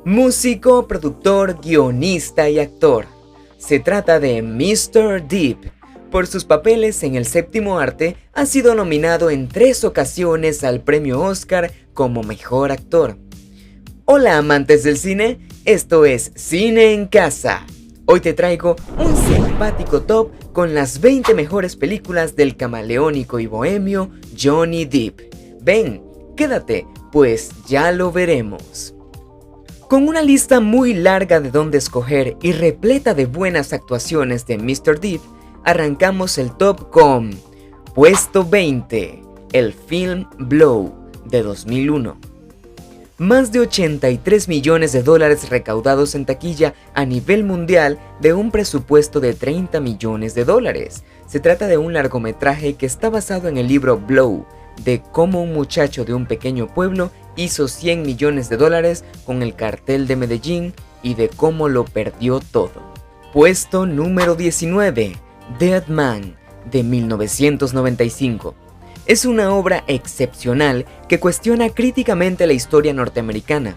Músico, productor, guionista y actor. Se trata de Mr. Deep. Por sus papeles en El Séptimo Arte, ha sido nominado en 3 ocasiones al premio Oscar como mejor actor. Hola amantes del cine, esto es Cine en Casa. Hoy te traigo un simpático top con las 20 mejores películas del camaleónico y bohemio Johnny Depp. Ven, quédate, pues ya lo veremos. Con una lista muy larga de dónde escoger y repleta de buenas actuaciones de Mr. Depp, arrancamos el top con Puesto 20, el film Blow de 2001. Más de 83 millones de dólares recaudados en taquilla a nivel mundial de un presupuesto de 30 millones de dólares. Se trata de un largometraje que está basado en el libro Blow, de cómo un muchacho de un pequeño pueblo hizo 100 millones de dólares con el cartel de Medellín y de cómo lo perdió todo. Puesto número 19, Dead Man, de 1995. Es una obra excepcional que cuestiona críticamente la historia norteamericana.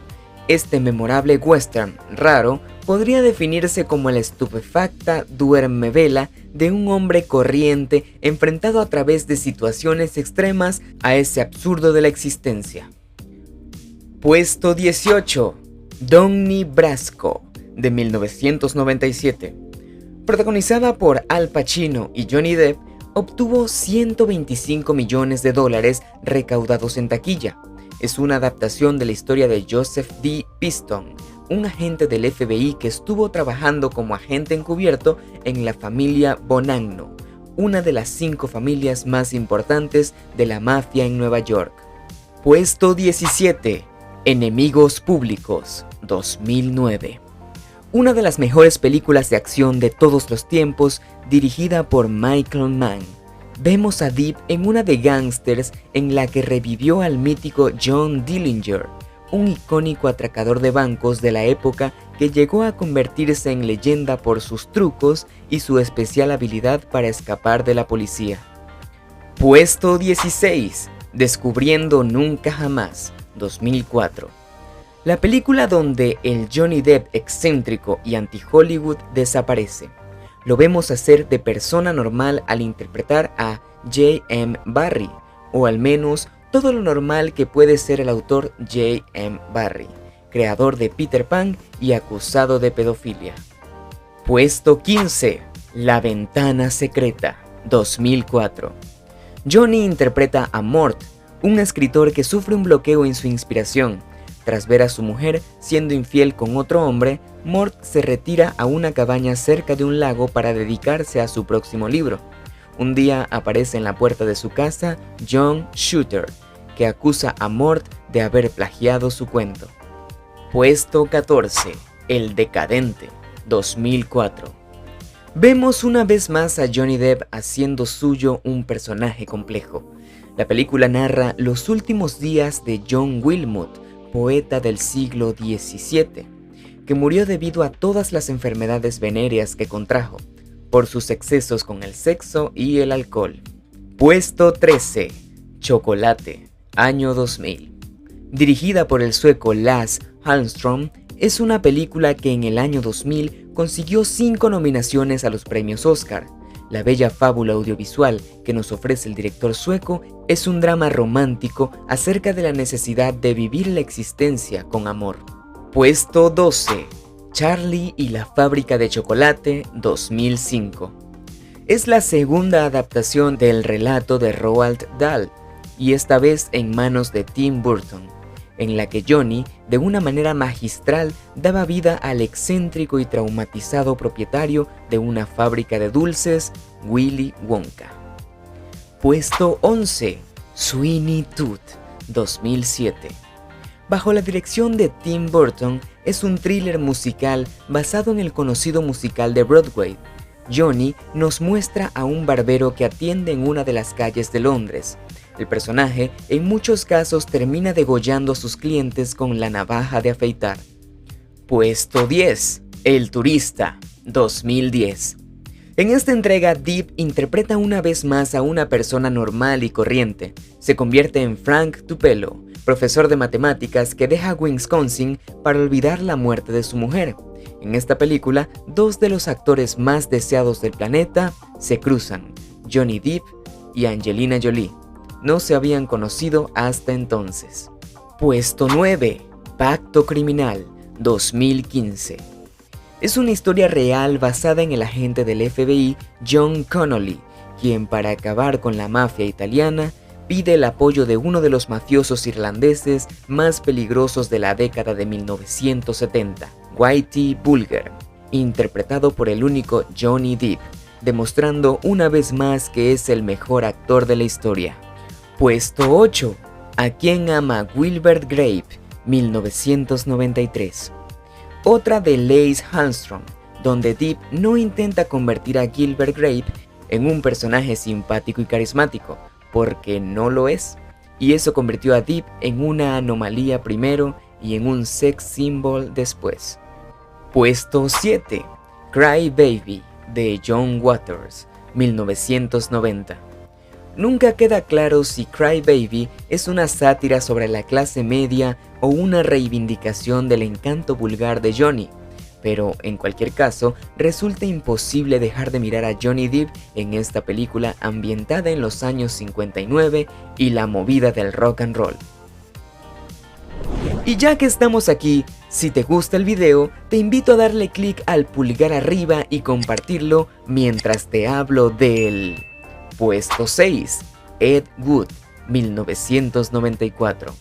Este memorable western raro podría definirse como la estupefacta duermevela de un hombre corriente enfrentado a través de situaciones extremas a ese absurdo de la existencia. Puesto 18, Donnie Brasco, de 1997. Protagonizada por Al Pacino y Johnny Depp, obtuvo 125 millones de dólares recaudados en taquilla. Es una adaptación de la historia de Joseph D. Piston, un agente del FBI que estuvo trabajando como agente encubierto en la familia Bonanno, una de las 5 familias más importantes de la mafia en Nueva York. Puesto 17, Enemigos Públicos, 2009. Una de las mejores películas de acción de todos los tiempos, dirigida por Michael Mann. Vemos a Depp en una de gángsters en la que revivió al mítico John Dillinger, un icónico atracador de bancos de la época que llegó a convertirse en leyenda por sus trucos y su especial habilidad para escapar de la policía. Puesto 16, Descubriendo Nunca Jamás, 2004. La película donde el Johnny Depp excéntrico y anti-Hollywood desaparece. Lo vemos hacer de persona normal al interpretar a J.M. Barrie, o al menos todo lo normal que puede ser el autor J.M. Barrie, creador de Peter Pan y acusado de pedofilia. Puesto 15, La Ventana Secreta, 2004. Johnny interpreta a Mort, un escritor que sufre un bloqueo en su inspiración. Tras ver a su mujer siendo infiel con otro hombre, Mort se retira a una cabaña cerca de un lago para dedicarse a su próximo libro. Un día aparece en la puerta de su casa John Shooter, que acusa a Mort de haber plagiado su cuento. Puesto 14, El Decadente, 2004. Vemos una vez más a Johnny Depp haciendo suyo un personaje complejo. La película narra los últimos días de John Wilmot, poeta del siglo XVII, que murió debido a todas las enfermedades venéreas que contrajo, por sus excesos con el sexo y el alcohol. Puesto 13, Chocolate, año 2000. Dirigida por el sueco Lasse Hallström, es una película que en el año 2000 consiguió 5 nominaciones a los premios Oscar. La bella fábula audiovisual que nos ofrece el director sueco es un drama romántico acerca de la necesidad de vivir la existencia con amor. Puesto 12, Charlie y la fábrica de chocolate, 2005. Es la segunda adaptación del relato de Roald Dahl, y esta vez en manos de Tim Burton, en la que Johnny, de una manera magistral, daba vida al excéntrico y traumatizado propietario de una fábrica de dulces, Willy Wonka. Puesto 11, Sweeney Todd, 2007. Bajo la dirección de Tim Burton, es un thriller musical basado en el conocido musical de Broadway. Johnny nos muestra a un barbero que atiende en una de las calles de Londres. El personaje en muchos casos termina degollando a sus clientes con la navaja de afeitar. Puesto 10, El Turista, 2010. En esta entrega, Depp interpreta una vez más a una persona normal y corriente. Se convierte en Frank Tupelo, profesor de matemáticas que deja Wisconsin para olvidar la muerte de su mujer. En esta película, dos de los actores más deseados del planeta se cruzan, Johnny Depp y Angelina Jolie. No se habían conocido hasta entonces. Puesto 9. Pacto Criminal, 2015. Es una historia real basada en el agente del FBI John Connolly, quien para acabar con la mafia italiana pide el apoyo de uno de los mafiosos irlandeses más peligrosos de la década de 1970, Whitey Bulger, interpretado por el único Johnny Depp, demostrando una vez más que es el mejor actor de la historia. Puesto 8. ¿A quién ama Wilbert Grape? 1993. Otra de Lasse Hallström, donde Depp no intenta convertir a Gilbert Grape en un personaje simpático y carismático, porque no lo es, y eso convirtió a Depp en una anomalía primero y en un sex symbol después. Puesto 7. Cry Baby, de John Waters, 1990. Nunca queda claro si Cry Baby es una sátira sobre la clase media o una reivindicación del encanto vulgar de Johnny, pero en cualquier caso resulta imposible dejar de mirar a Johnny Depp en esta película ambientada en los años 59 y la movida del rock and roll. Y ya que estamos aquí, si te gusta el video, te invito a darle clic al pulgar arriba y compartirlo mientras te hablo del... Puesto 6. Ed Wood, 1994.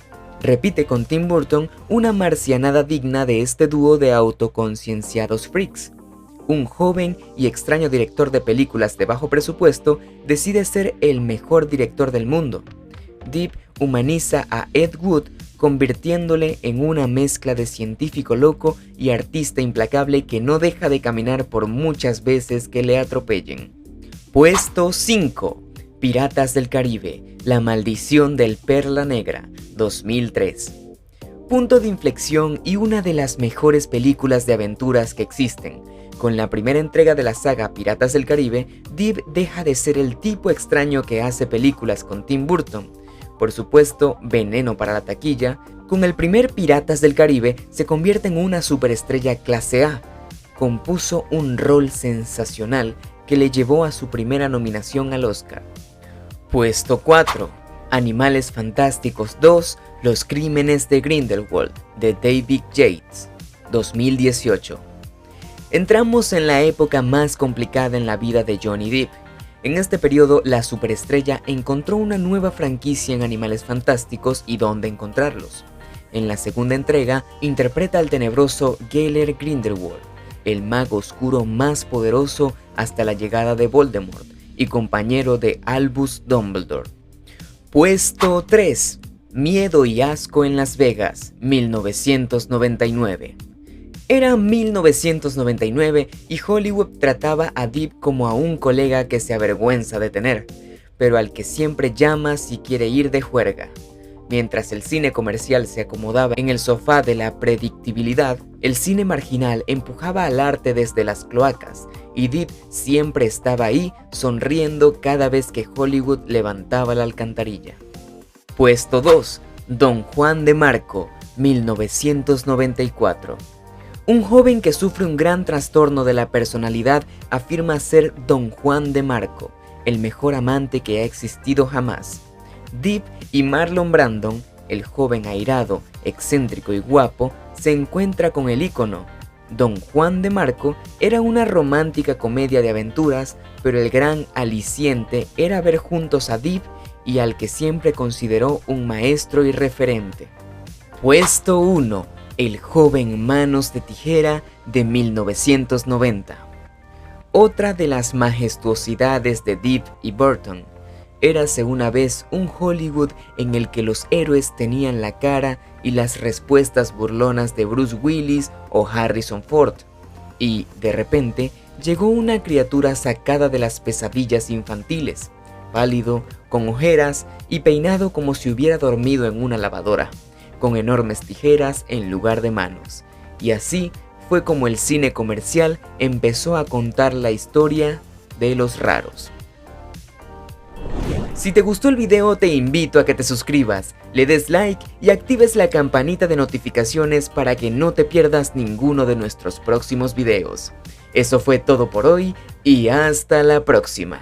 Repite con Tim Burton una marcianada digna de este dúo de autoconcienciados freaks. Un joven y extraño director de películas de bajo presupuesto decide ser el mejor director del mundo. Depp humaniza a Ed Wood convirtiéndole en una mezcla de científico loco y artista implacable que no deja de caminar por muchas veces que le atropellen. Puesto 5. Piratas del Caribe, La maldición del Perla Negra, 2003. Punto de inflexión y una de las mejores películas de aventuras que existen. Con la primera entrega de la saga Piratas del Caribe, Depp deja de ser el tipo extraño que hace películas con Tim Burton. Por supuesto, veneno para la taquilla, con el primer Piratas del Caribe se convierte en una superestrella clase A. Compuso un rol sensacional que le llevó a su primera nominación al Oscar. Puesto 4. Animales Fantásticos 2, Los Crímenes de Grindelwald, de David Yates, 2018. Entramos en la época más complicada en la vida de Johnny Depp. En este periodo, la superestrella encontró una nueva franquicia en Animales Fantásticos y dónde encontrarlos. En la segunda entrega, interpreta al tenebroso Gellert Grindelwald, el mago oscuro más poderoso hasta la llegada de Voldemort y compañero de Albus Dumbledore. Puesto 3. Miedo y asco en Las Vegas, 1999. Era 1999 y Hollywood trataba a Depp como a un colega que se avergüenza de tener, pero al que siempre llama si quiere ir de juerga. Mientras el cine comercial se acomodaba en el sofá de la predictibilidad, el cine marginal empujaba al arte desde las cloacas, y Depp siempre estaba ahí sonriendo cada vez que Hollywood levantaba la alcantarilla. Puesto 2. Don Juan de Marco, 1994. Un joven que sufre un gran trastorno de la personalidad afirma ser Don Juan de Marco, el mejor amante que ha existido jamás. Depp y Marlon Brando, el joven airado, excéntrico y guapo, se encuentra con el ícono. Don Juan de Marco era una romántica comedia de aventuras, pero el gran aliciente era ver juntos a Depp y al que siempre consideró un maestro y referente. Puesto 1. El joven Manos de Tijera, de 1990. Otra de las majestuosidades de Depp y Burton. Érase una vez un Hollywood en el que los héroes tenían la cara y las respuestas burlonas de Bruce Willis o Harrison Ford. Y, de repente, llegó una criatura sacada de las pesadillas infantiles, pálido, con ojeras y peinado como si hubiera dormido en una lavadora, con enormes tijeras en lugar de manos. Y así fue como el cine comercial empezó a contar la historia de los raros. Si te gustó el video, te invito a que te suscribas, le des like y actives la campanita de notificaciones para que no te pierdas ninguno de nuestros próximos videos. Eso fue todo por hoy y hasta la próxima.